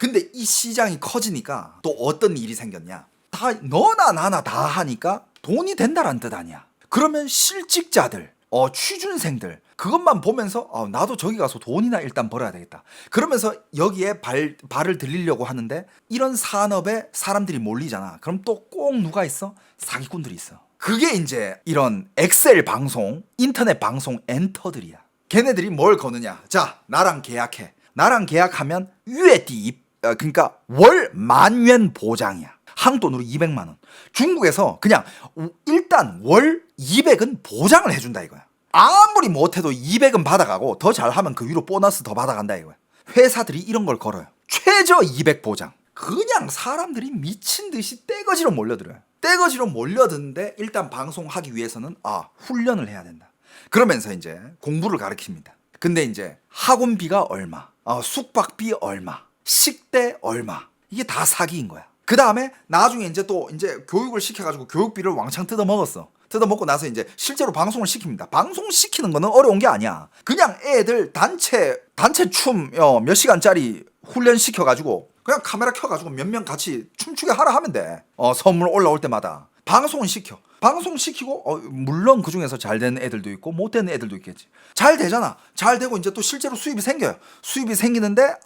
근데 이 시장이 커지니까 또 어떤 일이 생겼냐. 다 너나 나나 다 하니까 돈이 된다란 뜻 아니야. 그러면 실직자들, 취준생들 그것만 보면서 나도 저기 가서 돈이나 일단 벌어야 되겠다. 그러면서 여기에 발을 들리려고 하는데 이런 산업에 사람들이 몰리잖아. 그럼 또 꼭 누가 있어? 사기꾼들이 있어. 그게 이제 이런 엑셀 방송, 인터넷 방송 엔터들이야. 걔네들이 뭘 거느냐. 자, 나랑 계약해. 나랑 계약하면 유에띠 그러니까 월 10,000원 보장이야. 한국 돈으로 200만 원. 중국에서 그냥 일단 월 200은 보장을 해준다 이거야. 아무리 못해도 200은 받아가고 더 잘하면 그 위로 보너스 더 받아간다 이거야. 회사들이 이런 걸 걸어요. 최저 200 보장. 그냥 사람들이 미친 듯이 떼거지로 몰려들어요. 떼거지로 몰려드는데 일단 방송하기 위해서는 훈련을 해야 된다. 그러면서 이제 공부를 가르칩니다. 근데 이제 학원비가 얼마, 숙박비 얼마, 식대 얼마, 이게 다 사기인 거야. 그 다음에 나중에 이제 또 이제 교육을 시켜가지고 교육비를 왕창 뜯어먹었어. 뜯어먹고 나서 이제 실제로 방송을 시킵니다. 방송 시키는 거는 어려운 게 아니야. 그냥 애들 단체 춤 몇 시간짜리 훈련 시켜가지고 그냥 카메라 켜가지고 몇 명 같이 춤추게 하라 하면 돼. 선물 올라올 때마다 방송은 시켜. 방송 시키고 물론 그 중에서 잘 되는 애들도 있고 못 되는 애들도 있겠지. 잘 되잖아. 잘 되고 이제 또 실제로 수입이 생겨요. 수입이 생기는데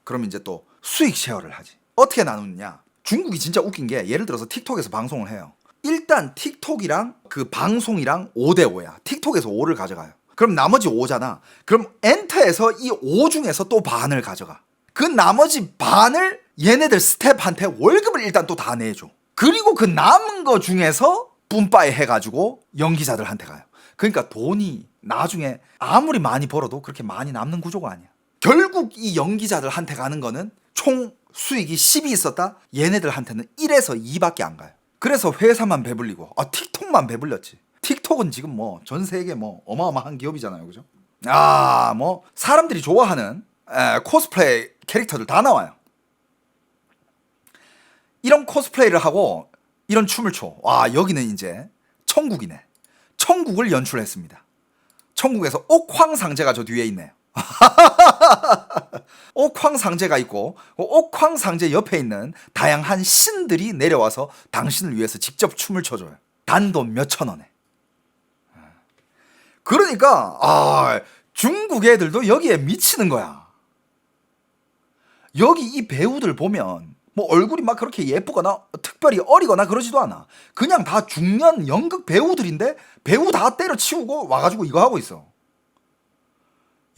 그럼 이제 또 수익 쉐어를 하지. 어떻게 나누느냐? 중국이 진짜 웃긴 게 예를 들어서 틱톡에서 방송을 해요. 일단 틱톡이랑 그 방송이랑 5대5야. 틱톡에서 5를 가져가요. 그럼 나머지 5잖아. 그럼 엔터에서 이 5 중에서 또 반을 가져가. 그 나머지 반을 얘네들 스텝한테 월급을 일단 또 다 내줘. 그리고 그 남은 거 중에서 뿜빠이 해가지고 연기자들한테 가요. 그러니까 돈이 나중에 아무리 많이 벌어도 그렇게 많이 남는 구조가 아니야. 결국 이 연기자들한테 가는 거는 총 수익이 10이 있었다? 얘네들한테는 1에서 2밖에 안 가요. 그래서 회사만 배불리고 틱톡만 배불렸지. 틱톡은 지금 뭐 전 세계 뭐 어마어마한 기업이잖아요. 그죠? 뭐 사람들이 좋아하는 코스프레이 캐릭터들 다 나와요. 이런 코스프레이를 하고 이런 춤을 춰. 여기는 이제 천국이네. 천국을 연출했습니다. 천국에서 옥황상제가 저 뒤에 있네요. 옥황상제가 있고 옥황상제 옆에 있는 다양한 신들이 내려와서 당신을 위해서 직접 춤을 춰줘요. 단돈 몇천 원에. 그러니까 중국 애들도 여기에 미치는 거야. 여기 이 배우들 보면 뭐 얼굴이 막 그렇게 예쁘거나 특별히 어리거나 그러지도 않아. 그냥 다 중년 연극 배우들인데 배우 다 때려치우고 와가지고 이거 하고 있어.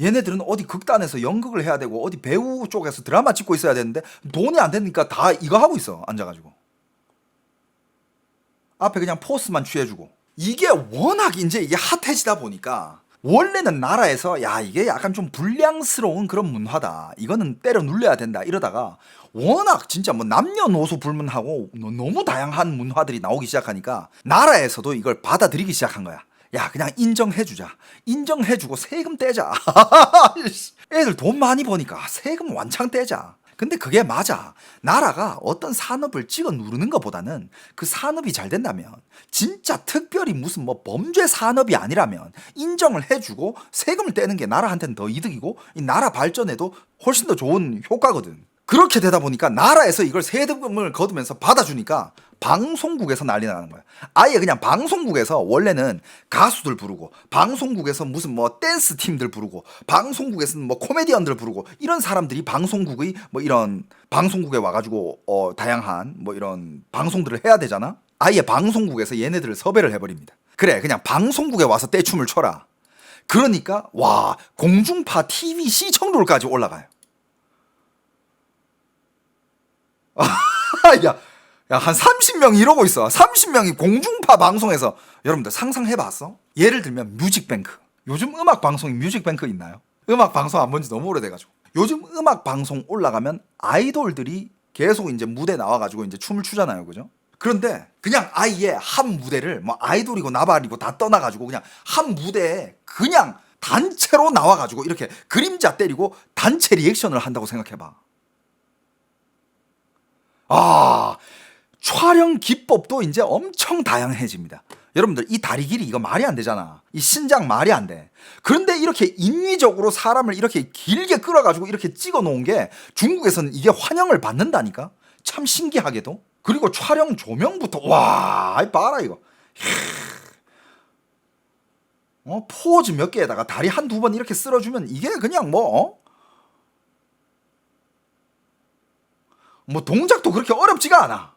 얘네들은 어디 극단에서 연극을 해야 되고 어디 배우 쪽에서 드라마 찍고 있어야 되는데 돈이 안 되니까 다 이거 하고 있어. 앉아가지고 앞에 그냥 포스만 취해주고. 이게 워낙 이제 이게 핫해지다 보니까 원래는 나라에서 이게 약간 좀 불량스러운 그런 문화다, 이거는 때려 눌려야 된다 이러다가 워낙 진짜 뭐 남녀노소 불문하고 너무 다양한 문화들이 나오기 시작하니까 나라에서도 이걸 받아들이기 시작한 거야. 그냥 인정해주자. 인정해주고 세금 떼자. 애들 돈 많이 버니까 세금 완창 떼자. 근데 그게 맞아. 나라가 어떤 산업을 찍어 누르는 것보다는 그 산업이 잘 된다면, 진짜 특별히 무슨 뭐 범죄 산업이 아니라면 인정을 해주고 세금을 떼는 게 나라한테는 더 이득이고 이 나라 발전에도 훨씬 더 좋은 효과거든. 그렇게 되다 보니까 나라에서 이걸 세금을 거두면서 받아주니까 방송국에서 난리 나는 거야. 아예 그냥 방송국에서 원래는 가수들 부르고, 방송국에서 무슨 뭐 댄스 팀들 부르고, 방송국에서는 뭐 코미디언들 부르고, 이런 사람들이 방송국의 뭐 이런 방송국에 와가지고 다양한 뭐 이런 방송들을 해야 되잖아. 아예 방송국에서 얘네들을 섭외를 해버립니다. 그래, 그냥 방송국에 와서 떼춤을 춰라. 그러니까 공중파 TV 시청률까지 올라가요. 한 30명이 이러고 있어. 30명이 공중파 방송에서. 여러분들 상상해봤어? 예를 들면 뮤직뱅크. 요즘 음악 방송이 뮤직뱅크 있나요? 음악 방송 안 본 지 너무 오래돼가지고. 요즘 음악 방송 올라가면 아이돌들이 계속 이제 무대 나와가지고 이제 춤을 추잖아요. 그죠? 그런데 그냥 아예 한 무대를 뭐 아이돌이고 나발이고 다 떠나가지고 그냥 한 무대에 그냥 단체로 나와가지고 이렇게 그림자 때리고 단체 리액션을 한다고 생각해봐. 촬영 기법도 이제 엄청 다양해집니다. 여러분들 이 다리 길이 이거 말이 안 되잖아. 이 신장 말이 안 돼. 그런데 이렇게 인위적으로 사람을 이렇게 길게 끌어가지고 이렇게 찍어 놓은 게 중국에서는 이게 환영을 받는다니까. 참 신기하게도. 그리고 촬영 조명부터 와, 봐라 이거. 포즈 몇 개에다가 다리 한두 번 이렇게 쓸어주면 이게 그냥 뭐 동작도 그렇게 어렵지가 않아.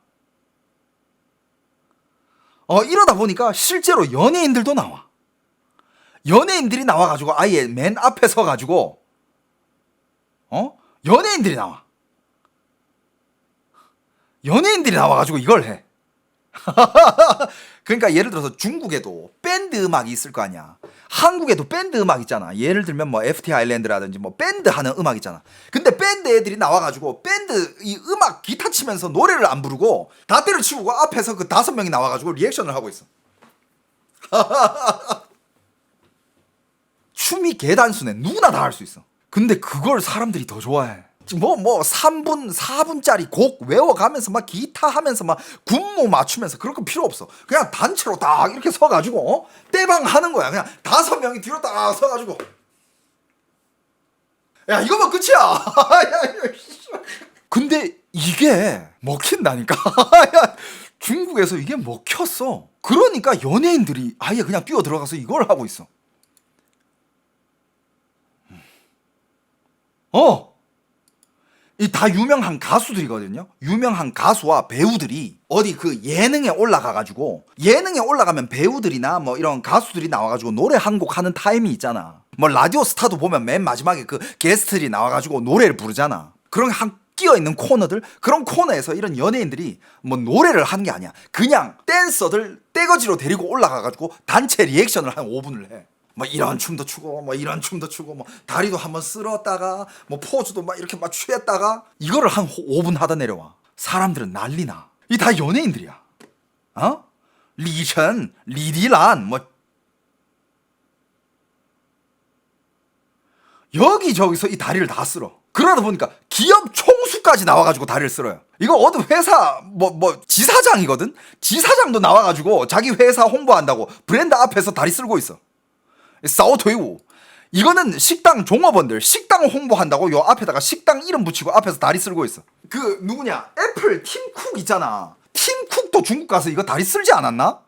이러다 보니까 실제로 연예인들도 나와. 연예인들이 나와가지고 아예 맨 앞에 서가지고 연예인들이 나와. 연예인들이 나와가지고 이걸 해. 그러니까 예를 들어서 중국에도 밴드 음악이 있을 거 아니야. 한국에도 밴드 음악 있잖아. 예를 들면 뭐 FT 아일랜드라든지 뭐 밴드 하는 음악 있잖아. 근데 밴드 애들이 나와가지고 밴드 이 음악 기타 치면서 노래를 안 부르고 다 때려치우고 앞에서 그 5명이 나와가지고 리액션을 하고 있어. 춤이 개단순해. 누구나 다 할 수 있어. 근데 그걸 사람들이 더 좋아해. 뭐 3분 4분짜리 곡 외워가면서 막 기타 하면서 막 군무 맞추면서 그런 거 필요 없어. 그냥 단체로 딱 이렇게 서가지고 떼방 하는 거야. 그냥 5명이 뒤로 딱 서가지고 야 이거만 끝이야. 근데 이게 먹힌다니까. 중국에서 이게 먹혔어. 그러니까 연예인들이 아예 그냥 뛰어 들어가서 이걸 하고 있어. 이 다 유명한 가수들이거든요. 유명한 가수와 배우들이 어디 그 예능에 올라가가지고 예능에 올라가면 배우들이나 뭐 이런 가수들이 나와가지고 노래 한 곡 하는 타임이 있잖아. 뭐 라디오 스타도 보면 맨 마지막에 그 게스트들이 나와가지고 노래를 부르잖아. 그런 한 끼어 있는 코너들, 그런 코너에서 이런 연예인들이 뭐 노래를 하는 게 아니야. 그냥 댄서들 떼거지로 데리고 올라가가지고 단체 리액션을 한 5분을 해. 뭐 이런 춤도 추고 뭐 이런 춤도 추고 뭐 다리도 한번 쓸었다가 뭐 포즈도 막 이렇게 막 취했다가 이거를 한 5분 하다 내려와. 사람들은 난리나. 이 다 연예인들이야. 리천, 리디란 뭐 여기저기서 이 다리를 다 쓸어. 그러다 보니까 기업 총수까지 나와가지고 다리를 쓸어요. 이거 어디 회사 뭐 지사장이거든. 지사장도 나와가지고 자기 회사 홍보한다고 브랜드 앞에서 다리 쓸고 있어. 싸워도이고. 이거는 식당 종업원들 식당 홍보한다고 요 앞에다가 식당 이름 붙이고 앞에서 다리 쓸고 있어. 그 누구냐 애플 팀쿡 있잖아. 팀쿡도 중국 가서 이거 다리 쓸지 않았나?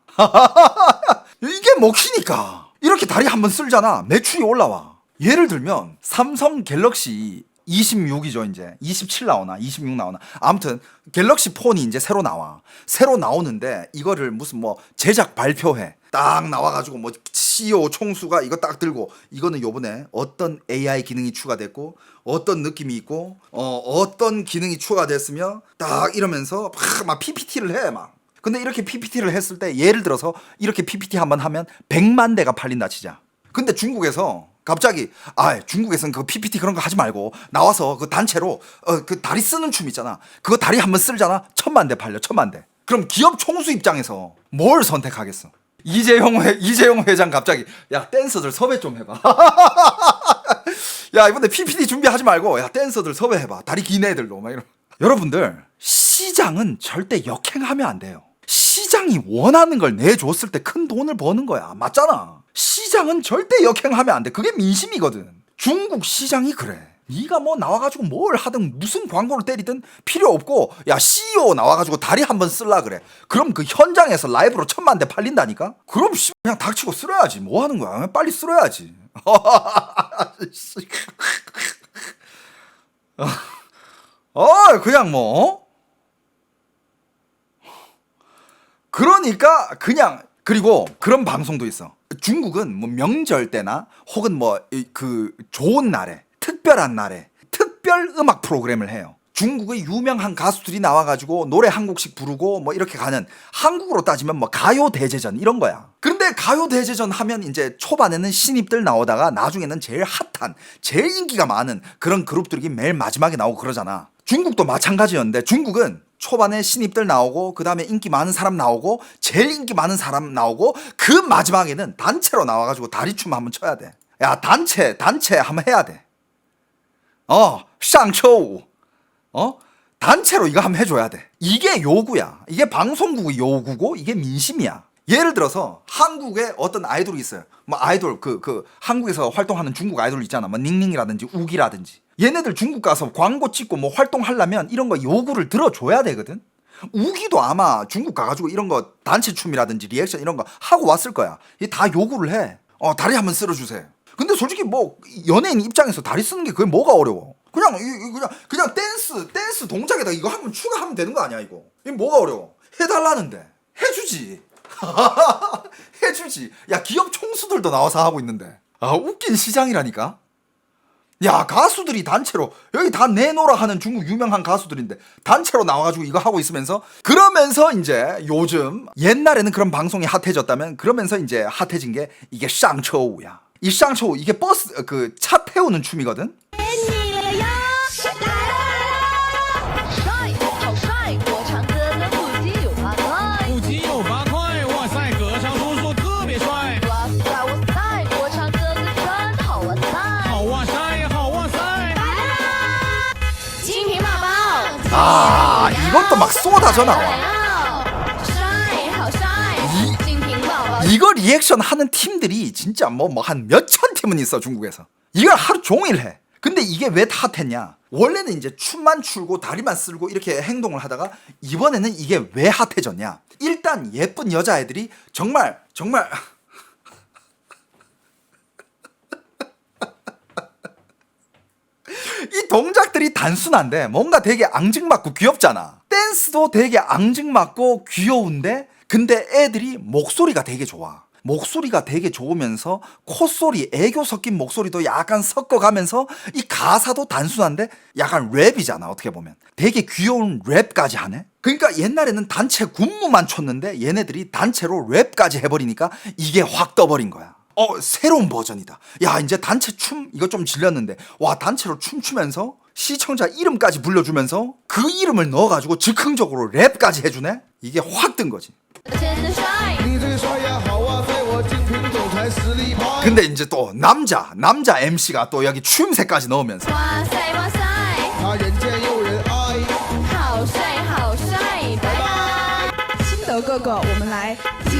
이게 먹히니까 이렇게 다리 한번 쓸잖아. 매출이 올라와. 예를 들면 삼성 갤럭시 26이죠. 이제 27 나오나 26 나오나 아무튼 갤럭시 폰이 이제 새로 나와. 새로 나오는데 이거를 무슨 뭐 제작 발표회 딱 나와가지고 뭐 CEO 총수가 이거 딱 들고 이거는 요번에 어떤 AI 기능이 추가됐고 어떤 느낌이 있고 어떤 기능이 추가됐으며 딱 이러면서 막 PPT를 해 막. 근데 이렇게 PPT를 했을 때 예를 들어서 이렇게 PPT 한번 하면 100만 대가 팔린다 치자. 근데 중국에서 갑자기 중국에서는 그 PPT 그런 거 하지 말고 나와서 그 단체로 그 다리 쓰는 춤 있잖아. 그거 다리 한번 쓸잖아. 1000만 대 팔려. 1000만 대. 그럼 기업 총수 입장에서 뭘 선택하겠어? 이재용 회장 갑자기 야 댄서들 섭외 좀 해봐. 야 이번에 PPT 준비하지 말고 야 댄서들 섭외해봐. 다리 긴 애들로 막 이런. 여러분들 시장은 절대 역행하면 안 돼요. 시장이 원하는 걸 내줬을 때 큰 돈을 버는 거야. 맞잖아. 시장은 절대 역행하면 안 돼. 그게 민심이거든. 중국 시장이 그래. 네가 뭐 나와가지고 뭘 하든 무슨 광고를 때리든 필요 없고 야 CEO 나와가지고 다리 한번 쓸라 그래. 그럼 그 현장에서 라이브로 1000만 대 팔린다니까? 그럼 그냥 닥치고 쓸어야지. 뭐 하는 거야? 빨리 쓸어야지. 그냥 뭐 그러니까 그냥. 그리고 그런 방송도 있어. 중국은 뭐 명절 때나 혹은 뭐 그 좋은 날에 특별한 날에 특별 음악 프로그램을 해요. 중국의 유명한 가수들이 나와가지고 노래 한 곡씩 부르고 뭐 이렇게 가는, 한국으로 따지면 뭐 가요대제전 이런 거야. 그런데 가요대제전 하면 이제 초반에는 신입들 나오다가 나중에는 제일 핫한 제일 인기가 많은 그런 그룹들이 맨 마지막에 나오고 그러잖아. 중국도 마찬가지였는데 중국은 초반에 신입들 나오고 그 다음에 인기 많은 사람 나오고 제일 인기 많은 사람 나오고 그 마지막에는 단체로 나와가지고 다리춤 한번 춰야 돼. 야 단체 한번 해야 돼. 쌍초우 단체로 이거 한번 해줘야 돼. 이게 요구야. 이게 방송국의 요구고 이게 민심이야. 예를 들어서 한국에 어떤 아이돌이 있어요. 뭐 아이돌 한국에서 활동하는 중국 아이돌 있잖아. 뭐 닝닝이라든지 우기라든지. 얘네들 중국 가서 광고 찍고 뭐 활동하려면 이런 거 요구를 들어줘야 되거든. 우기도 아마 중국 가가지고 이런 거 단체 춤이라든지 리액션 이런 거 하고 왔을 거야. 얘 다 요구를 해. 다리 한번 쓸어주세요. 근데 솔직히 뭐 연예인 입장에서 다리 쓰는 게 그게 뭐가 어려워? 그냥 댄스 동작에다 이거 한번 추가하면 되는 거 아니야 이거? 이게 뭐가 어려워? 해달라는데 해주지. 해주지. 야 기업 총수들도 나와서 하고 있는데. 아 웃긴 시장이라니까. 야 가수들이 단체로 여기 다 내노라 하는 중국 유명한 가수들인데 단체로 나와가지고 이거 하고 있으면서 그러면서 이제 요즘 옛날에는 그런 방송이 핫해졌다면 그러면서 이제 핫해진 게 이게 쌍처우야. 이 쌍처우 이게 버스 차 태우는 춤이거든. 아 이것도 막 쏟아져 나와. 이거 리액션 하는 팀들이 진짜 뭐 한 몇천 팀은 있어 중국에서. 이걸 하루 종일 해. 근데 이게 왜 핫했냐? 원래는 이제 춤만 추고 다리만 쓸고 이렇게 행동을 하다가 이번에는 이게 왜 핫해졌냐? 일단 예쁜 여자애들이 정말 이 동작들이 단순한데 뭔가 되게 앙증맞고 귀엽잖아. 댄스도 되게 앙증맞고 귀여운데 근데 애들이 목소리가 되게 좋아. 목소리가 되게 좋으면서 콧소리, 애교 섞인 목소리도 약간 섞어가면서 이 가사도 단순한데 약간 랩이잖아 어떻게 보면. 되게 귀여운 랩까지 하네. 그러니까 옛날에는 단체 군무만 췄는데 얘네들이 단체로 랩까지 해버리니까 이게 확 떠버린 거야. 새로운 버전이다. 야 이제 단체 춤 이거 좀 질렸는데 와 단체로 춤추면서 시청자 이름까지 불러주면서 그 이름을 넣어가지고 즉흥적으로 랩까지 해주네. 이게 확 뜬 거지. 근데 이제 또 남자 MC가 또 여기 추임새까지 넣으면서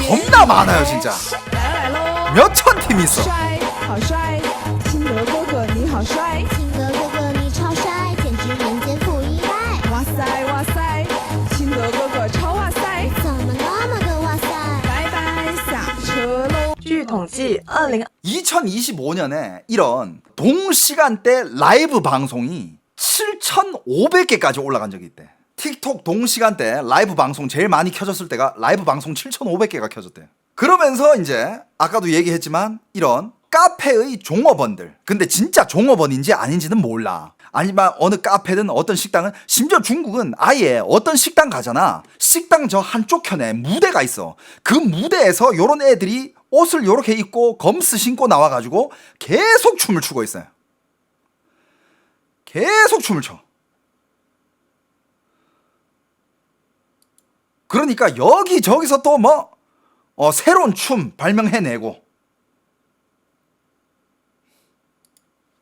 겁나 많아요 진짜. 몇천 팀 있어. 와사이 统计2025년에 이런 동시간대 라이브 방송이 7,500개까지 올라간 적이 있대. 틱톡 동시간대 라이브 방송 제일 많이 켜졌을 때가 라이브 방송 7,500개가 켜졌대요. 그러면서 이제 아까도 얘기했지만 이런 카페의 종업원들, 근데 진짜 종업원인지 아닌지는 몰라. 아니면 어느 카페든 어떤 식당은, 심지어 중국은 아예 어떤 식당 가잖아, 식당 저 한쪽 편에 무대가 있어. 그 무대에서 요런 애들이 옷을 요렇게 입고 검스 신고 나와가지고 계속 춤을 추고 있어요. 계속 춤을 춰. 그러니까 여기저기서 또 뭐 새로운 춤 발명해내고,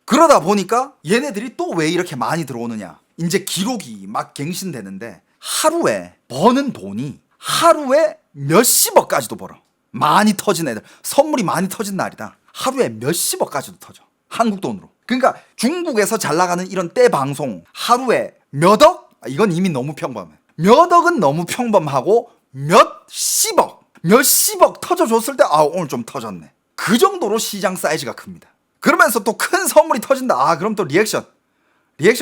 그러다 보니까 얘네들이 또 왜 이렇게 많이 들어오느냐, 이제 기록이 막 갱신되는데 하루에 버는 돈이 하루에 몇십억까지도 벌어. 많이 터진 애들, 선물이 많이 터진 날이다. 하루에 몇십억까지도 터져, 한국 돈으로. 그러니까 중국에서 잘 나가는 이런 떼 방송 하루에 몇억? 이건 이미 너무 평범해. 몇억은 너무 평범하고 몇십억 터져줬을 때 오늘 좀 터졌네, 그 정도로 시장 사이즈가 큽니다. 그러면서 또 큰 선물이 터진다. 그럼 또 리액션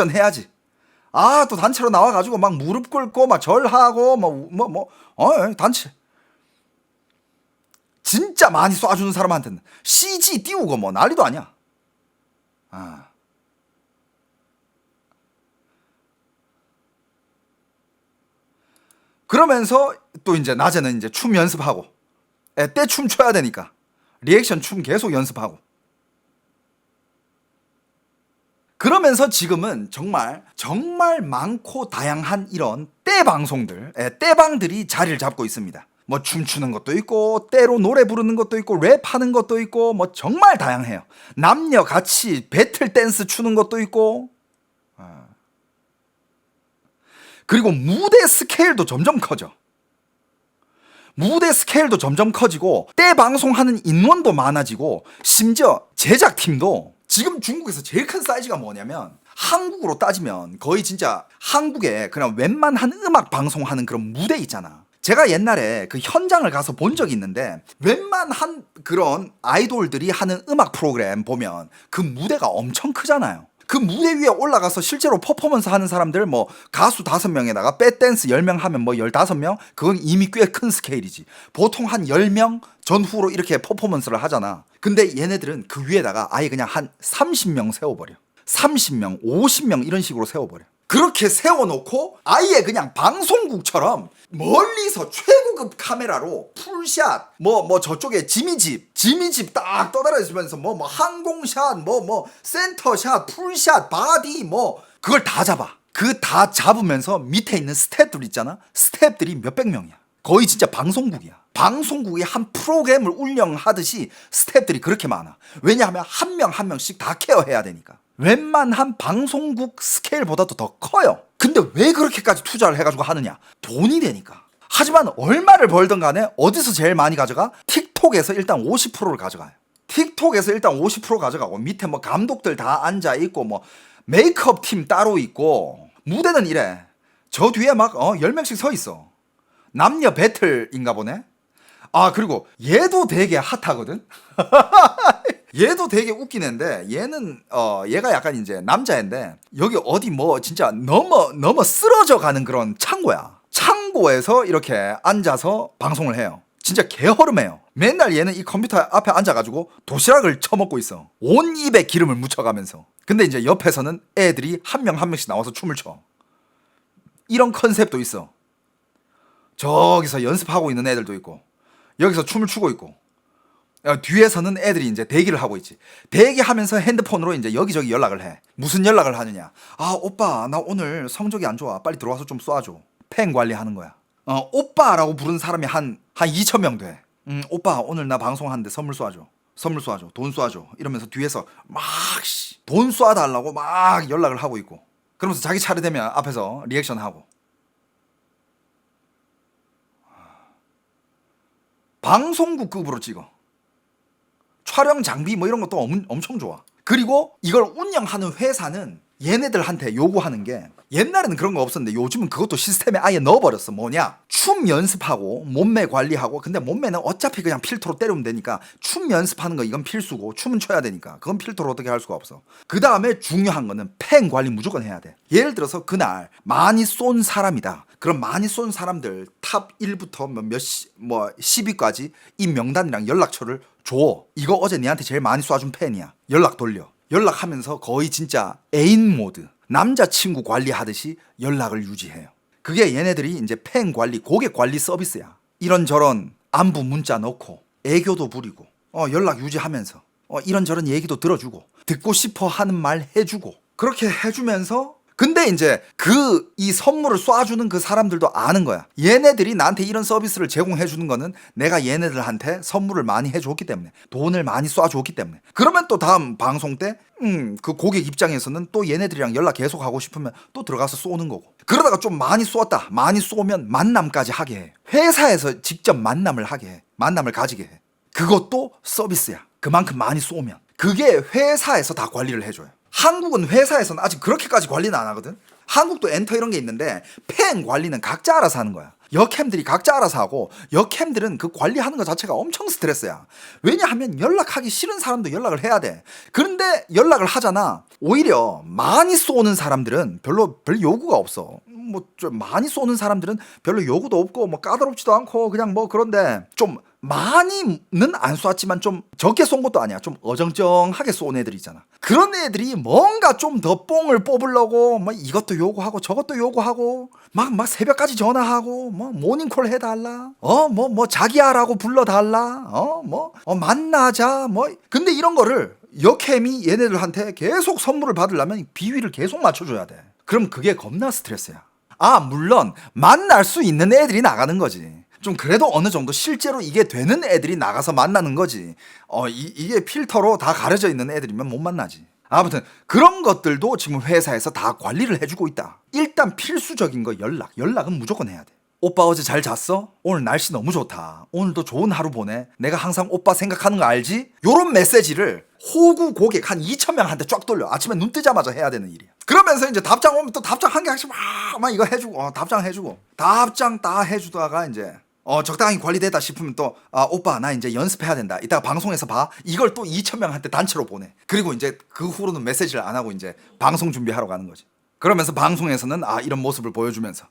해야지. 또 단체로 나와가지고 막 무릎 꿇고 막 절하고 단체 진짜 많이 쏴주는 사람한테는 CG 띄우고 뭐 난리도 아니야. 그러면서 또 이제 낮에는 이제 춤 연습하고, 때 춤 춰야 되니까 리액션 춤 계속 연습하고. 그러면서 지금은 정말 많고 다양한 이런 떼 방송들, 떼방들이 자리를 잡고 있습니다. 뭐 춤추는 것도 있고, 때로 노래 부르는 것도 있고, 랩하는 것도 있고, 뭐 정말 다양해요. 남녀 같이 배틀 댄스 추는 것도 있고, 그리고 무대 스케일도 점점 커져. 무대 스케일도 점점 커지고 때 방송하는 인원도 많아지고 심지어 제작팀도 지금 중국에서 제일 큰 사이즈가 뭐냐면 한국으로 따지면 거의 진짜 한국에 그냥 웬만한 음악 방송하는 그런 무대 있잖아. 제가 옛날에 그 현장을 가서 본 적이 있는데 웬만한 그런 아이돌들이 하는 음악 프로그램 보면 그 무대가 엄청 크잖아요. 그 무대 위에 올라가서 실제로 퍼포먼스 하는 사람들 뭐 가수 5명에다가 백댄스 10명 하면 뭐 15명? 그건 이미 꽤 큰 스케일이지. 보통 한 10명 전후로 이렇게 퍼포먼스를 하잖아. 근데 얘네들은 그 위에다가 아예 그냥 한 30명 세워버려. 30명, 50명 이런 식으로 세워버려. 그렇게 세워놓고 아예 그냥 방송국처럼 멀리서 최고급 카메라로 풀샷 뭐 저쪽에 지미집 딱 떠다니면서 뭐 항공샷 뭐 센터샷 풀샷 바디 뭐 그걸 다 잡아. 그 다 잡으면서 밑에 있는 스태프들 있잖아. 스태프들이 몇백 명이야. 거의 진짜 방송국이야. 방송국이 한 프로그램을 운영하듯이 스태프들이 그렇게 많아. 왜냐하면 한 명 한 명씩 다 케어해야 되니까. 웬만한 방송국 스케일보다도 더 커요. 근데 왜 그렇게까지 투자를 해가지고 하느냐? 돈이 되니까. 하지만 얼마를 벌든 간에 어디서 제일 많이 가져가? 틱톡에서 일단 50%를 가져가요. 틱톡에서 일단 50% 가져가고 밑에 뭐 감독들 다 앉아있고 뭐 메이크업 팀 따로 있고 무대는 이래. 저 뒤에 막 10명씩 서 있어. 남녀 배틀인가 보네. 아 그리고 얘도 되게 핫하거든. 얘도 되게 웃긴 애인데 얘는 얘가 약간 이제 남자인데 여기 어디 뭐 진짜 넘어 쓰러져 가는 그런 창고야. 창고에서 이렇게 앉아서 방송을 해요. 진짜 개허름해요. 맨날 얘는 이 컴퓨터 앞에 앉아가지고 도시락을 쳐먹고 있어. 온 입에 기름을 묻혀가면서. 근데 이제 옆에서는 애들이 한 명 한 명씩 나와서 춤을 춰. 이런 컨셉도 있어. 저기서 연습하고 있는 애들도 있고 여기서 춤을 추고 있고 뒤에서는 애들이 이제 대기를 하고 있지. 대기하면서 핸드폰으로 이제 여기저기 연락을 해. 무슨 연락을 하느냐? 아 오빠 나 오늘 성적이 안 좋아. 빨리 들어와서 좀 쏴줘. 팬 관리하는 거야. 오빠라고 부르는 사람이 한 2,000명 돼. 오빠 오늘 나 방송하는데 선물 쏴줘. 돈 쏴줘. 이러면서 뒤에서 막 돈 쏴달라고 막 연락을 하고 있고. 그러면서 자기 차례 되면 앞에서 리액션 하고. 방송국급으로 찍어. 촬영 장비 뭐 이런 것도 엄청 좋아. 그리고 이걸 운영하는 회사는 얘네들한테 요구하는 게 옛날에는 그런 거 없었는데 요즘은 그것도 시스템에 아예 넣어버렸어. 뭐냐? 춤 연습하고 몸매 관리하고. 근데 몸매는 어차피 그냥 필터로 때리면 되니까 춤 연습하는 거 이건 필수고 춤은 춰야 되니까 그건 필터로 어떻게 할 수가 없어. 그 다음에 중요한 거는 팬 관리 무조건 해야 돼. 예를 들어서 그날 많이 쏜 사람이다. 그럼 많이 쏜 사람들 탑 1부터 뭐 10위까지 이 명단이랑 연락처를 줘. 이거 어제 니한테 제일 많이 쏴준 팬이야. 연락 돌려. 연락하면서 거의 진짜 애인 모드, 남자친구 관리하듯이 연락을 유지해요. 그게 얘네들이 이제 팬 관리, 고객 관리 서비스야. 이런저런 안부 문자 넣고 애교도 부리고 연락 유지하면서 이런저런 얘기도 들어주고 듣고 싶어 하는 말 해주고 그렇게 해주면서 근데 이제 이 선물을 쏴주는 그 사람들도 아는 거야. 얘네들이 나한테 이런 서비스를 제공해주는 거는 내가 얘네들한테 선물을 많이 해줬기 때문에 돈을 많이 쏴줬기 때문에. 그러면 또 다음 방송 때 그 고객 입장에서는 또 얘네들이랑 연락 계속 하고 싶으면 또 들어가서 쏘는 거고. 그러다가 좀 많이 쏘았다. 많이 쏘면 만남까지 하게 해. 회사에서 직접 만남을 하게 해. 만남을 가지게 해. 그것도 서비스야. 그만큼 많이 쏘면. 그게 회사에서 다 관리를 해줘요. 한국은 회사에서는 아직 그렇게까지 관리는 안 하거든. 한국도 엔터 이런 게 있는데 팬 관리는 각자 알아서 하는 거야. 여캠들이 각자 알아서 하고 여캠들은 그 관리하는 것 자체가 엄청 스트레스야. 왜냐하면 연락하기 싫은 사람도 연락을 해야 돼. 그런데 연락을 하잖아. 오히려 많이 쏘는 사람들은 별 요구가 없어. 뭐 좀 많이 쏘는 사람들은 별로 요구도 없고 뭐 까다롭지도 않고 그냥 뭐 그런데 좀 많이는 안 쏘았지만 좀 적게 쏜 것도 아니야. 좀 어정쩡하게 쏜 애들 있잖아. 그런 애들이 뭔가 좀 더 뽕을 뽑으려고 뭐 이것도 요구하고 저것도 요구하고 막 새벽까지 전화하고 뭐 모닝콜 해달라. 뭐 자기야라고 불러달라. 만나자. 뭐 근데 이런 거를 여캠이 얘네들한테 계속 선물을 받으려면 비위를 계속 맞춰줘야 돼. 그럼 그게 겁나 스트레스야. 아 물론 만날 수 있는 애들이 나가는 거지. 좀 그래도 어느 정도 실제로 이게 되는 애들이 나가서 만나는 거지. 이게 필터로 다 가려져 있는 애들이면 못 만나지. 아무튼 그런 것들도 지금 회사에서 다 관리를 해주고 있다. 일단 필수적인 거 연락은 무조건 해야 돼. 오빠 어제 잘 잤어? 오늘 날씨 너무 좋다. 오늘도 좋은 하루 보내. 내가 항상 오빠 생각하는 거 알지? 요런 메시지를 호구 고객 한 2,000명한테 쫙 돌려. 아침에 눈 뜨자마자 해야 되는 일이야. 그러면서 이제 답장 오면 또 답장 한 개씩 막 이거 해주고 답장 해주고 답장 다 해주다가 이제 적당히 관리되다 싶으면 또 오빠 나 이제 연습해야 된다. 이따가 방송에서 봐. 이걸 또 2,000명한테 단체로 보내. 그리고 이제 그 후로는 메시지를 안 하고 이제 방송 준비하러 가는 거지. 그러면서 방송에서는 이런 모습을 보여주면서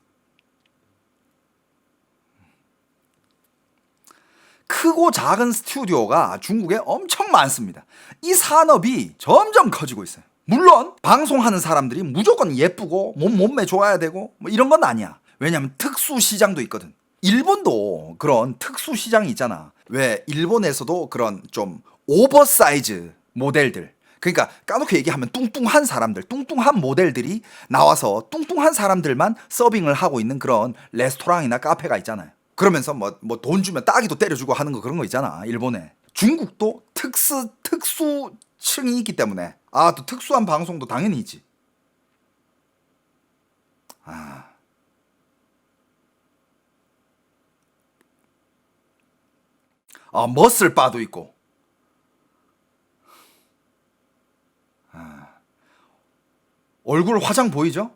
크고 작은 스튜디오가 중국에 엄청 많습니다. 이 산업이 점점 커지고 있어요. 물론 방송하는 사람들이 무조건 예쁘고 몸매 좋아야 되고 뭐 이런 건 아니야. 왜냐면 특수 시장도 있거든. 일본도 그런 특수 시장이 있잖아. 왜 일본에서도 그런 좀 오버사이즈 모델들, 그러니까 까놓고 얘기하면 뚱뚱한 사람들, 뚱뚱한 모델들이 나와서 뚱뚱한 사람들만 서빙을 하고 있는 그런 레스토랑이나 카페가 있잖아요. 그러면서 뭐 돈 주면 따기도 때려주고 하는 거, 그런 거 있잖아, 일본에. 중국도 특수층이 있기 때문에 또 특수한 방송도 당연히 있지. 머슬바도 있고. 얼굴 화장 보이죠?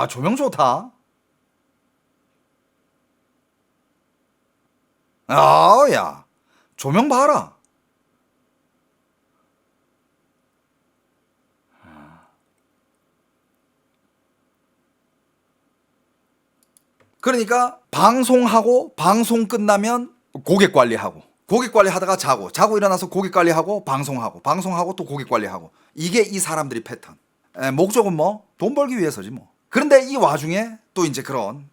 조명 좋다. 야, 조명 봐라. 그러니까 방송하고 방송 끝나면 고객 관리하고, 고객 관리하다가 자고 일어나서 고객 관리하고 방송하고 또 고객 관리하고. 이게 이 사람들이 패턴. 목적은 뭐 돈 벌기 위해서지 뭐. 그런데 이 와중에 또 이제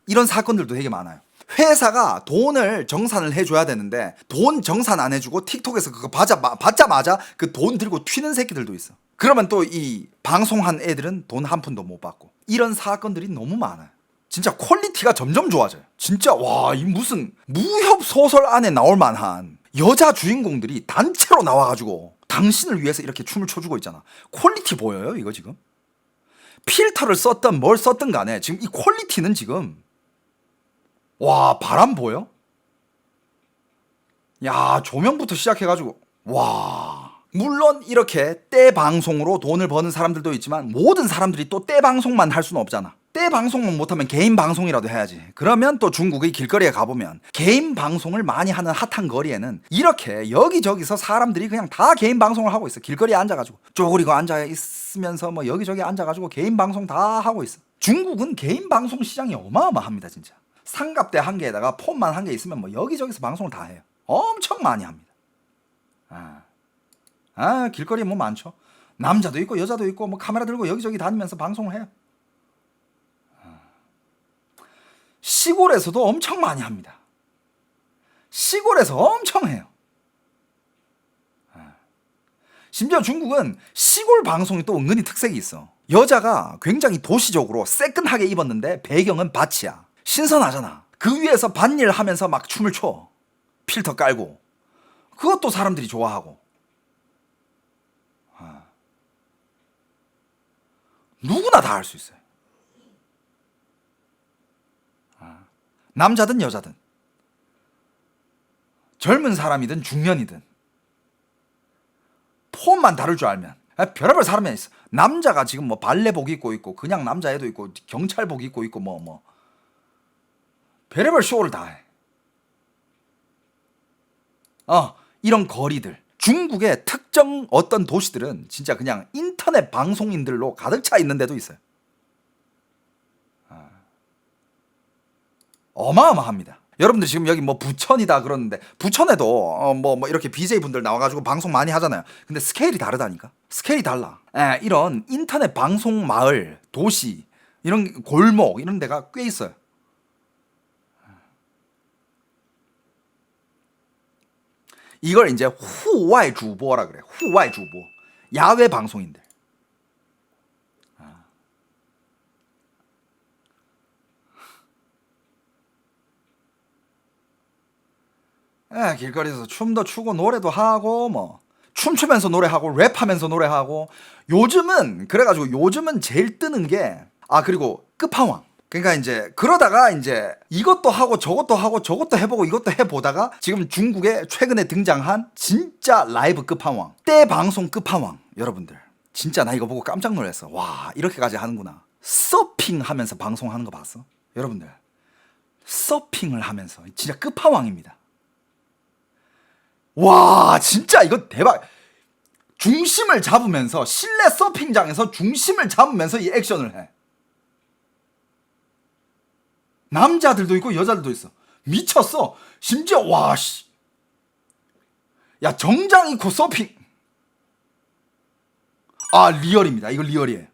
이런 사건들도 되게 많아요. 회사가 돈을 정산을 해줘야 되는데 돈 정산 안 해주고 틱톡에서 그거 받자마자 그 돈 들고 튀는 새끼들도 있어. 그러면 또 이 방송한 애들은 돈 한 푼도 못 받고. 이런 사건들이 너무 많아요. 진짜 퀄리티가 점점 좋아져요. 진짜 이 무슨 무협 소설 안에 나올 만한 여자 주인공들이 단체로 나와가지고 당신을 위해서 이렇게 춤을 춰주고 있잖아. 퀄리티 보여요 이거 지금? 필터를 썼든 뭘 썼든 간에 지금 이 퀄리티는 지금 바람 보여? 야, 조명부터 시작해가지고 물론 이렇게 떼 방송으로 돈을 버는 사람들도 있지만 모든 사람들이 또 떼 방송만 할 수는 없잖아. 떼 방송만 못하면 개인 방송이라도 해야지. 그러면 또 중국의 길거리에 가보면 개인 방송을 많이 하는 핫한 거리에는 이렇게 여기저기서 사람들이 그냥 다 개인 방송을 하고 있어. 길거리에 앉아가지고 쪼그리고 앉아 있으면서 뭐 여기저기 앉아가지고 개인 방송 다 하고 있어. 중국은 개인 방송 시장이 어마어마합니다 진짜. 상갑대 한 개에다가 폰만 한 개 있으면 뭐 여기저기서 방송을 다 해요. 엄청 많이 합니다. 길거리에 뭐 많죠. 남자도 있고 여자도 있고 뭐 카메라 들고 여기저기 다니면서 방송을 해요. 시골에서도 엄청 많이 합니다. 시골에서 엄청 해요. 심지어 중국은 시골 방송이 또 은근히 특색이 있어. 여자가 굉장히 도시적으로 새끈하게 입었는데 배경은 밭이야. 신선하잖아. 그 위에서 밭일 하면서 막 춤을 춰. 필터 깔고. 그것도 사람들이 좋아하고. 누구나 다 할 수 있어요. 남자든 여자든, 젊은 사람이든 중년이든 폰만 다룰 줄 알면 별의별 사람이 있어. 남자가 지금 뭐 발레복 입고 있고 그냥 남자애도 있고 경찰복 입고 있고 뭐 별의별 쇼를 다 해. 이런 거리들, 중국의 특정 어떤 도시들은 진짜 그냥 인터넷 방송인들로 가득 차 있는 데도 있어요. 어마어마합니다. 여러분들 지금 여기 뭐 부천이다 그러는데 부천에도 뭐 이렇게 BJ 분들 나와가지고 방송 많이 하잖아요. 근데 스케일이 다르다니까. 스케일이 달라. 이런 인터넷 방송 마을, 도시, 이런 골목 이런 데가 꽤 있어요. 이걸 이제 후와이 주보라 그래. 후와이 주보. 야외 방송인들. 길거리에서 춤도 추고 노래도 하고 뭐 춤추면서 노래하고 랩하면서 노래하고 요즘은 그래가지고 요즘은 제일 뜨는 게 그리고 끝판왕. 그러니까 이제 그러다가 이제 이것도 하고 저것도 해보고 이것도 해보다가 지금 중국에 최근에 등장한 진짜 라이브 끝판왕, 때 방송 끝판왕. 여러분들 진짜 나 이거 보고 깜짝 놀랐어. 와, 이렇게까지 하는구나. 서핑하면서 방송하는 거 봤어? 여러분들 서핑을 하면서 진짜 끝판왕입니다. 와, 진짜 이거 대박. 중심을 잡으면서 실내 서핑장에서 중심을 잡으면서 이 액션을 해. 남자들도 있고 여자들도 있어. 미쳤어. 심지어 와 씨. 야, 정장 입고 서핑. 리얼입니다. 이거 리얼이에요.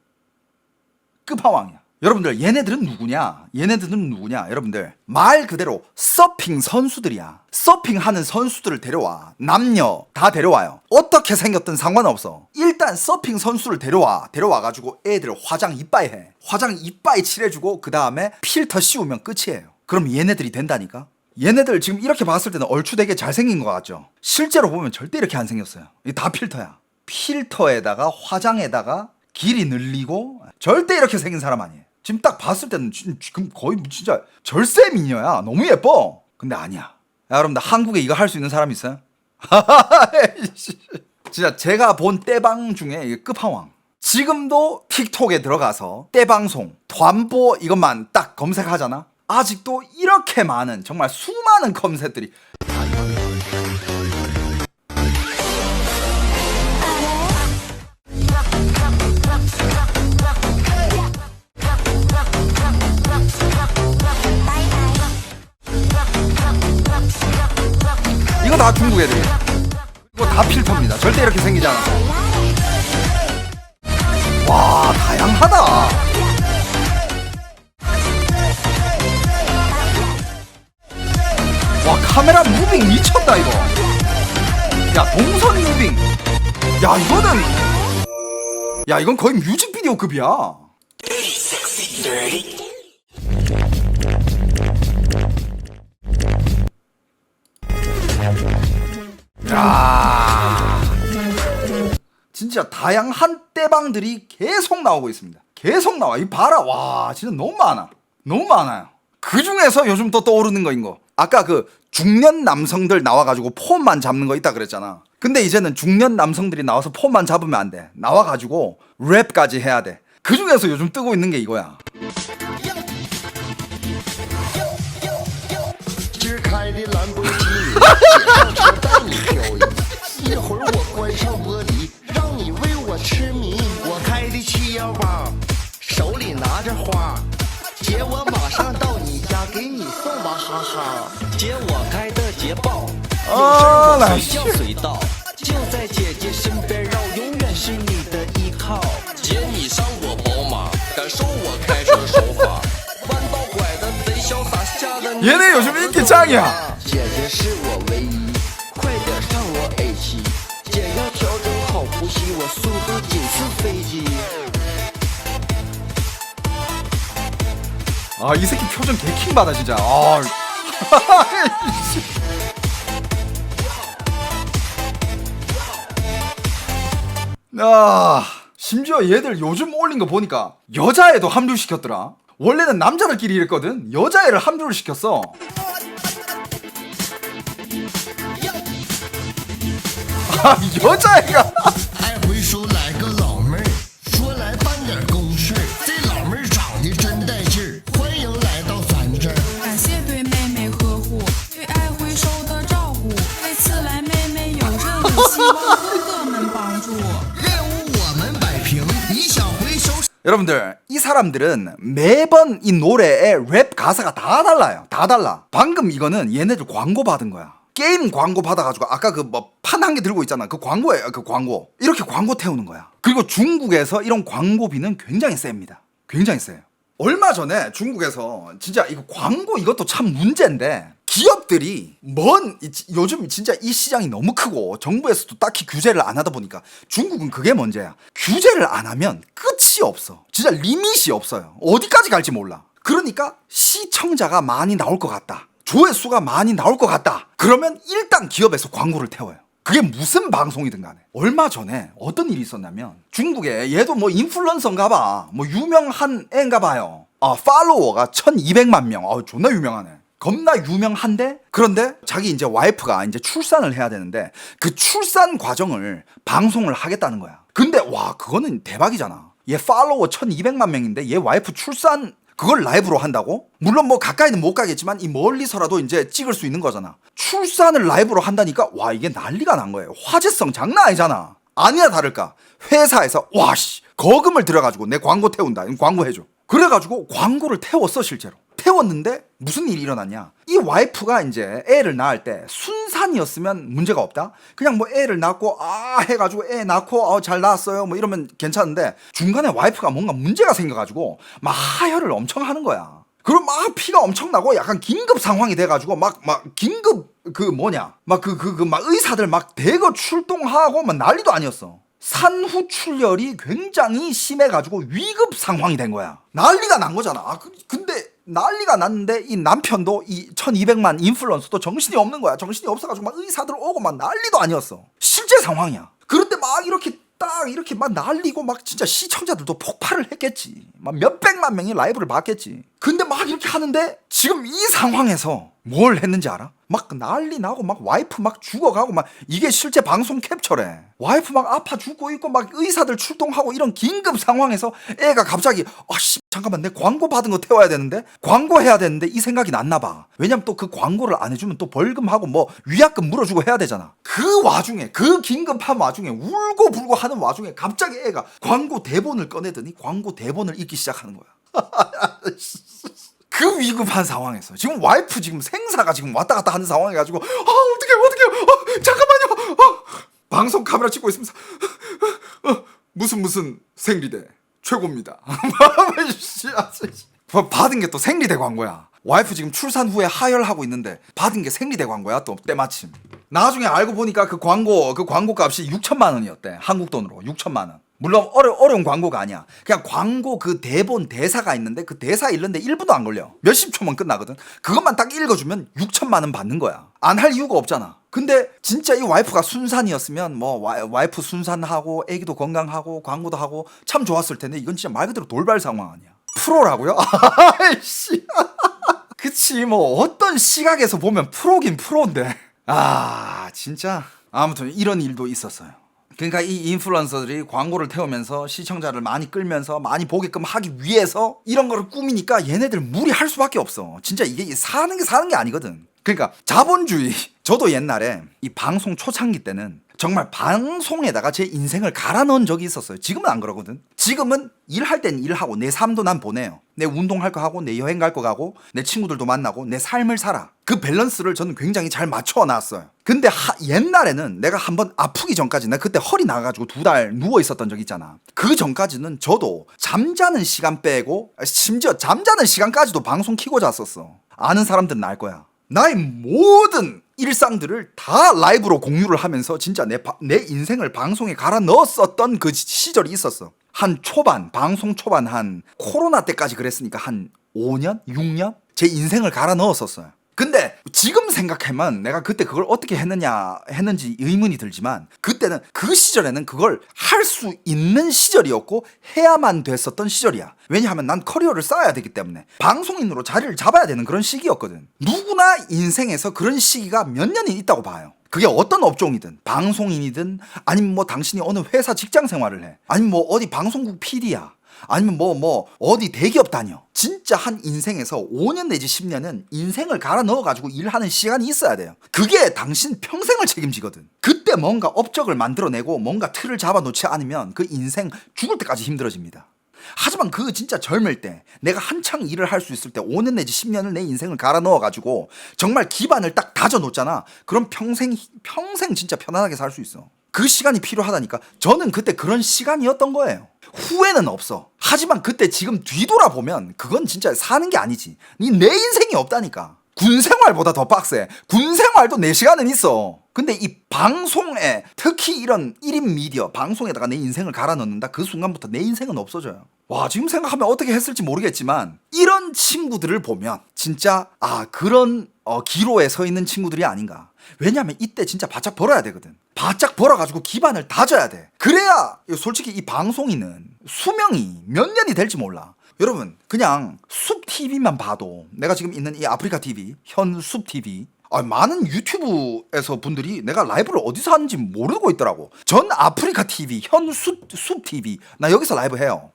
끝판왕이야. 여러분들 얘네들은 누구냐? 여러분들 말 그대로 서핑 선수들이야. 서핑하는 선수들을 데려와. 남녀 다 데려와요. 어떻게 생겼든 상관없어. 일단 서핑 선수를 데려와가지고 애들 화장 이빠이 해. 화장 이빠이 칠해주고 그 다음에 필터 씌우면 끝이에요. 그럼 얘네들이 된다니까? 얘네들 지금 이렇게 봤을 때는 얼추 되게 잘생긴 것 같죠? 실제로 보면 절대 이렇게 안 생겼어요. 이게 다 필터야. 필터에다가 화장에다가 길이 늘리고 절대 이렇게 생긴 사람 아니에요. 지금 딱 봤을 때는 지금 거의 진짜 절세 미녀야. 너무 예뻐. 근데 아니야. 야, 여러분들 한국에 이거 할 수 있는 사람 있어요? 진짜 제가 본 떼방 중에 이게 끝판왕. 지금도 틱톡에 들어가서 떼방송,团播 이것만 딱 검색하잖아. 아직도 이렇게 많은 정말 수많은 검색들이 이거 다 중국 애들이에요. 이거 다 필터입니다. 절대 이렇게 생기지 않아서. 와, 다양하다. 와, 카메라 무빙 미쳤다 이거. 야, 동선 무빙. 야, 이건 거의 뮤직비디오급이야. 야, 진짜 다양한 떼방들이 계속 나오고 있습니다. 계속 나와. 이 봐라. 와, 진짜 너무 많아요. 그 중에서 요즘 또 떠오르는 거인 거. 아까 그 중년 남성들 나와가지고 폼만 잡는 거 있다 그랬잖아. 근데 이제는 중년 남성들이 나와서 폼만 잡으면 안 돼. 나와가지고 랩까지 해야 돼. 그 중에서 요즘 뜨고 있는 게 이거야. 얘네 요즘 인기 짱이야. 이 새끼 표정 개킹 받아 진짜. 심지어 얘들 요즘 올린 거 보니까 여자애도 합류시켰더라. 원래는 남자들끼리 이랬거든. 여자애를 합류를 시켰어. 여자애가 여러분들 이 사람들은 매번 이 노래의 랩 가사가 다 달라요. 다 달라. 방금 이거는 얘네들 광고 받은 거야. 게임 광고 받아가지고 아까 그 뭐 판 한 개 들고 있잖아. 그 광고예요. 그 광고. 이렇게 광고 태우는 거야. 그리고 중국에서 이런 광고비는 굉장히 셉니다. 굉장히 세요. 얼마 전에 중국에서 진짜 이거 광고 이것도 참 문제인데 기업들이 요즘 진짜 이 시장이 너무 크고 정부에서도 딱히 규제를 안 하다 보니까 중국은 그게 문제야. 규제를 안 하면 끝이 없어. 진짜 리밋이 없어요. 어디까지 갈지 몰라. 그러니까 시청자가 많이 나올 것 같다. 조회수가 많이 나올 것 같다. 그러면 일단 기업에서 광고를 태워요. 그게 무슨 방송이든 간에. 얼마 전에 어떤 일이 있었냐면 중국에 얘도 뭐 인플루언서인가 봐. 뭐 유명한 애인가 봐요. 팔로워가 1200만 명. 존나 유명하네. 겁나 유명한데, 그런데 자기 이제 와이프가 이제 출산을 해야 되는데 그 출산 과정을 방송을 하겠다는 거야. 근데 와, 그거는 대박이잖아. 얘 팔로워 1200만 명인데 얘 와이프 출산 그걸 라이브로 한다고? 물론 뭐 가까이는 못 가겠지만 이 멀리서라도 이제 찍을 수 있는 거잖아. 출산을 라이브로 한다니까 와, 이게 난리가 난 거예요. 화제성 장난 아니잖아. 아니나 다를까 회사에서 와씨 거금을 들여가지고 내 광고 태운다. 광고 해줘. 그래가지고 광고를 태웠어. 실제로 태웠는데 무슨 일이 일어났냐. 이 와이프가 이제 애를 낳을 때 순산이었으면 문제가 없다. 그냥 뭐 애를 낳고 해가지고 애 낳고 잘 낳았어요 뭐 이러면 괜찮은데 중간에 와이프가 뭔가 문제가 생겨가지고 막 하혈을 엄청 하는 거야. 그럼 막 피가 엄청 나고 약간 긴급 상황이 돼가지고 막 긴급 막 의사들 막 대거 출동하고 막 난리도 아니었어. 산후 출혈이 굉장히 심해가지고 위급 상황이 된 거야. 난리가 난 거잖아. 근데 난리가 났는데 이 남편도 이 1200만 인플루언서도 정신이 없는 거야. 정신이 없어가지고 막 의사들 오고 막 난리도 아니었어. 실제 상황이야. 그런데 막 이렇게 막 난리고 막 진짜 시청자들도 폭발을 했겠지. 막 몇백만 명이 라이브를 봤겠지. 근데 막 이렇게 하는데 지금 이 상황에서 뭘 했는지 알아? 막 난리 나고 막 와이프 막 죽어가고 막 이게 실제 방송 캡처래. 와이프 막 아파 죽고 있고 막 의사들 출동하고 이런 긴급 상황에서 애가 갑자기 잠깐만 내 광고 받은 거 태워야 되는데 광고해야 되는데 이 생각이 났나 봐. 왜냐면 또 그 광고를 안 해주면 또 벌금하고 뭐 위약금 물어주고 해야 되잖아. 그 와중에 그 긴급한 와중에 울고 불고 하는 와중에 갑자기 애가 광고 대본을 꺼내더니 광고 대본을 읽기 시작하는 거야. 그 위급한 상황에서 지금 와이프 지금 생사가 지금 왔다 갔다 하는 상황이 가지고 어떡해 잠깐만요. 방송 카메라 찍고 있으면서 무슨 생리대 최고입니다. 받은 게 또 생리대 광고야. 와이프 지금 출산 후에 하혈하고 있는데 받은 게 생리대 광고야. 또 때마침 나중에 알고 보니까 그 광고 값이 6천만 원이었대. 한국 돈으로 6천만 원. 물론 어려운 광고가 아니야. 그냥 광고 그 대본 대사가 있는데 그 대사 읽는데 1분도 안 걸려. 몇십 초만 끝나거든. 그것만 딱 읽어주면 6천만 원 받는 거야. 안 할 이유가 없잖아. 근데 진짜 이 와이프가 순산이었으면 뭐 와이프 순산하고 애기도 건강하고 광고도 하고 참 좋았을 텐데 이건 진짜 말 그대로 돌발 상황 아니야. 프로라고요? 아이씨. 그치 뭐 어떤 시각에서 보면 프로긴 프로인데 진짜 아무튼 이런 일도 있었어요. 그러니까 이 인플루언서들이 광고를 태우면서 시청자를 많이 끌면서 많이 보게끔 하기 위해서 이런 거를 꾸미니까 얘네들 무리할 수밖에 없어. 진짜 이게 사는 게 아니거든. 그러니까 자본주의. 저도 옛날에 이 방송 초창기 때는 정말 방송에다가 제 인생을 갈아 넣은 적이 있었어요. 지금은 안 그러거든. 지금은 일할 땐 일하고 내 삶도 난 보내요. 내 운동할 거 하고 내 여행 갈 거 가고 내 친구들도 만나고 내 삶을 살아. 그 밸런스를 저는 굉장히 잘 맞춰 놨어요. 근데 옛날에는 내가 한번 아프기 전까지 내가 그때 허리 나가지고 2달 누워 있었던 적 있잖아. 그 전까지는 저도 잠자는 시간 빼고 심지어 잠자는 시간까지도 방송 켜고 잤었어. 아는 사람들은 알 거야. 나의 모든 일상들을 다 라이브로 공유를 하면서 진짜 내 인생을 방송에 갈아 넣었었던 그 시절이 있었어. 방송 초반 한 코로나 때까지 그랬으니까 한 5년? 6년? 제 인생을 갈아 넣었었어요. 근데 지금 생각하면 내가 그때 그걸 어떻게 했는지 의문이 들지만 그때는 그 시절에는 그걸 할 수 있는 시절이었고 해야만 됐었던 시절이야. 왜냐하면 난 커리어를 쌓아야 되기 때문에 방송인으로 자리를 잡아야 되는 그런 시기였거든. 누구나 인생에서 그런 시기가 몇 년이 있다고 봐요. 그게 어떤 업종이든 방송인이든 아니면 뭐 당신이 어느 회사 직장 생활을 해 아니면 뭐 어디 방송국 PD야 아니면 뭐 어디 대기업 다녀. 진짜 한 인생에서 5년 내지 10년은 인생을 갈아 넣어가지고 일하는 시간이 있어야 돼요. 그게 당신 평생을 책임지거든. 그때 뭔가 업적을 만들어내고 뭔가 틀을 잡아놓지 않으면 그 인생 죽을 때까지 힘들어집니다. 하지만 그 진짜 젊을 때 내가 한창 일을 할 수 있을 때 5년 내지 10년을 내 인생을 갈아 넣어가지고 정말 기반을 딱 다져놓잖아. 그럼 평생 진짜 편안하게 살 수 있어. 그 시간이 필요하다니까. 저는 그때 그런 시간이었던 거예요. 후회는 없어. 하지만 그때 지금 뒤돌아보면 그건 진짜 사는 게 아니지. 내 인생이 없다니까. 군 생활보다 더 빡세. 군 생활도 4시간은 있어. 근데 이 방송에 특히 이런 1인 미디어 방송에다가 내 인생을 갈아 넣는다, 그 순간부터 내 인생은 없어져요. 와, 지금 생각하면 어떻게 했을지 모르겠지만 이런 친구들을 보면 진짜 그런 기로에 서 있는 친구들이 아닌가. 왜냐면 이때 진짜 바짝 벌어야 되거든. 바짝 벌어가지고 기반을 다져야 돼. 그래야 솔직히 이 방송인은 수명이 몇 년이 될지 몰라. 여러분, 그냥 숲TV만 봐도, 내가 지금 있는 이 아프리카TV, 현숲TV, 많은 유튜브에서 분들이 내가 라이브를 어디서 하는지 모르고 있더라고. 전 아프리카TV, 현숲TV, 나 여기서 라이브 해요.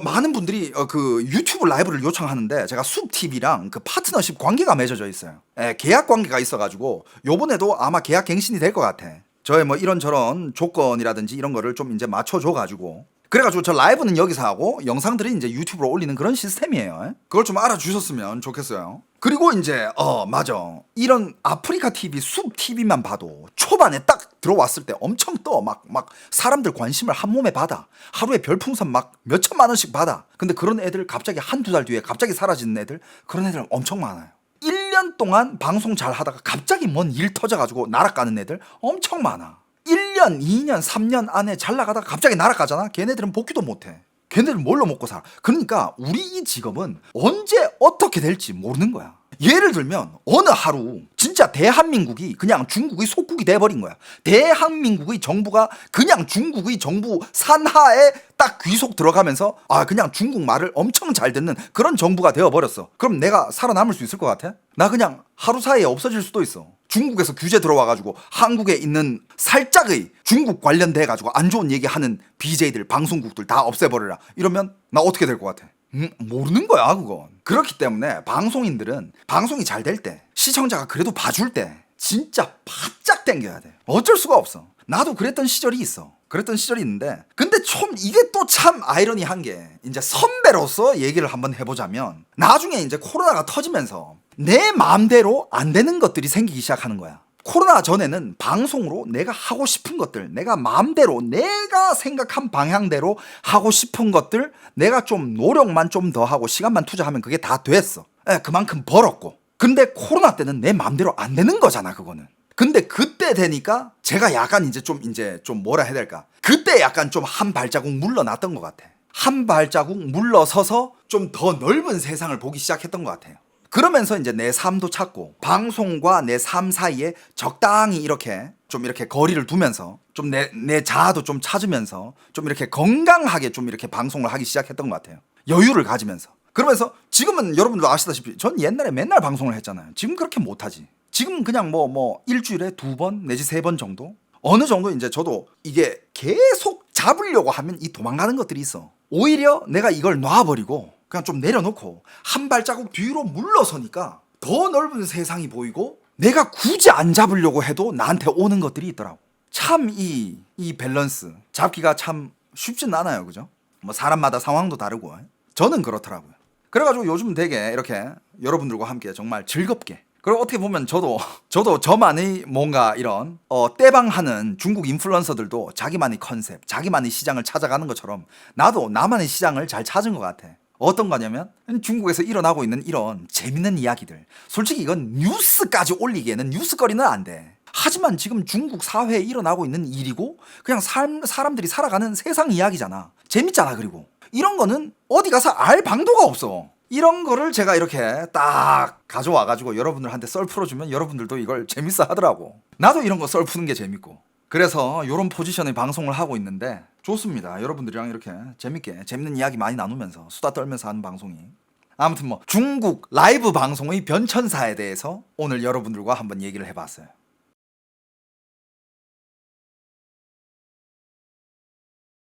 많은 분들이 그 유튜브 라이브를 요청하는데 제가 숲TV랑 그 파트너십 관계가 맺어져 있어요. 계약 관계가 있어가지고 요번에도 아마 계약 갱신이 될 것 같아. 저의 뭐 이런저런 조건이라든지 이런 거를 좀 이제 맞춰줘가지고, 그래가지고 저 라이브는 여기서 하고 영상들이 이제 유튜브로 올리는 그런 시스템이에요. 그걸 좀 알아주셨으면 좋겠어요. 그리고 이제 맞아, 이런 아프리카TV, 숲TV만 봐도 초반에 딱 들어왔을 때 엄청 떠. 막 사람들 관심을 한 몸에 받아. 하루에 별풍선 막 몇천만 원씩 받아. 근데 그런 애들 갑자기 한두 달 뒤에 갑자기 사라지는 애들, 그런 애들 엄청 많아요. 1년 동안 방송 잘 하다가 갑자기 뭔 일 터져가지고 날아가는 애들 엄청 많아. 1년, 2년, 3년 안에 잘 나가다가 갑자기 날아가잖아. 걔네들은 복귀도 못해. 걔네들은 뭘로 먹고 살아. 그러니까 우리 이 직업은 언제 어떻게 될지 모르는 거야. 예를 들면 어느 하루 진짜 대한민국이 그냥 중국의 속국이 돼버린 거야. 대한민국의 정부가 그냥 중국의 정부 산하에 딱 귀속 들어가면서 그냥 중국말을 엄청 잘 듣는 그런 정부가 되어버렸어. 그럼 내가 살아남을 수 있을 것 같아? 나 그냥 하루 사이에 없어질 수도 있어. 중국에서 규제 들어와가지고 한국에 있는 살짝의 중국 관련돼가지고 안 좋은 얘기하는 BJ들, 방송국들 다 없애버려라. 이러면 나 어떻게 될 것 같아? 모르는 거야, 그건. 그렇기 때문에 방송인들은 방송이 잘 될 때, 시청자가 그래도 봐줄 때 진짜 바짝 당겨야 돼. 어쩔 수가 없어. 나도 그랬던 시절이 있어. 그랬던 시절이 있는데, 근데 좀 이게 또 참 아이러니한 게, 이제 선배로서 얘기를 한번 해보자면, 나중에 이제 코로나가 터지면서 내 마음대로 안 되는 것들이 생기기 시작하는 거야. 코로나 전에는 방송으로 내가 하고 싶은 것들, 내가 마음대로, 내가 생각한 방향대로 하고 싶은 것들, 내가 좀 노력만 좀 더 하고 시간만 투자하면 그게 다 됐어. 그만큼 벌었고. 근데 코로나 때는 내 마음대로 안 되는 거잖아, 그거는. 근데 그때 되니까 제가 약간 이제 좀 뭐라 해야 될까? 그때 약간 좀 한 발자국 물러났던 것 같아. 한 발자국 물러서서 좀 더 넓은 세상을 보기 시작했던 것 같아요. 그러면서 이제 내 삶도 찾고, 방송과 내 삶 사이에 적당히 이렇게 좀 이렇게 거리를 두면서 좀 내 자아도 좀 찾으면서 좀 이렇게 건강하게 좀 이렇게 방송을 하기 시작했던 것 같아요. 여유를 가지면서. 그러면서 지금은 여러분들도 아시다시피 전 옛날에 맨날 방송을 했잖아요. 지금 그렇게 못하지. 지금 그냥 뭐 일주일에 2번 내지 3번 정도? 어느 정도 이제 저도 이게 계속 잡으려고 하면 이 도망가는 것들이 있어. 오히려 내가 이걸 놔버리고 그냥 좀 내려놓고 한 발자국 뒤로 물러서니까 더 넓은 세상이 보이고, 내가 굳이 안 잡으려고 해도 나한테 오는 것들이 있더라고. 참 이 밸런스 잡기가 참 쉽진 않아요, 그죠? 뭐 사람마다 상황도 다르고. 저는 그렇더라고요. 그래가지고 요즘 되게 이렇게 여러분들과 함께 정말 즐겁게, 그리고 어떻게 보면 저도 저만의 뭔가 이런 떼방하는 중국 인플루언서들도 자기만의 컨셉, 자기만의 시장을 찾아가는 것처럼 나도 나만의 시장을 잘 찾은 것 같아. 어떤 거냐면 중국에서 일어나고 있는 이런 재밌는 이야기들. 솔직히 이건 뉴스까지 올리기에는 뉴스거리는 안 돼. 하지만 지금 중국 사회에 일어나고 있는 일이고 그냥 사람들이 살아가는 세상 이야기잖아. 재밌잖아. 그리고 이런 거는 어디 가서 알 방도가 없어. 이런 거를 제가 이렇게 딱 가져와가지고 여러분들한테 썰 풀어주면 여러분들도 이걸 재밌어 하더라고. 나도 이런 거 썰 푸는 게 재밌고. 그래서 이런 포지션의 방송을 하고 있는데 좋습니다. 여러분들이랑 이렇게 재밌게 재밌는 이야기 많이 나누면서 수다 떨면서 하는 방송이. 아무튼 뭐 중국 라이브 방송의 변천사에 대해서 오늘 여러분들과 한번 얘기를 해봤어요.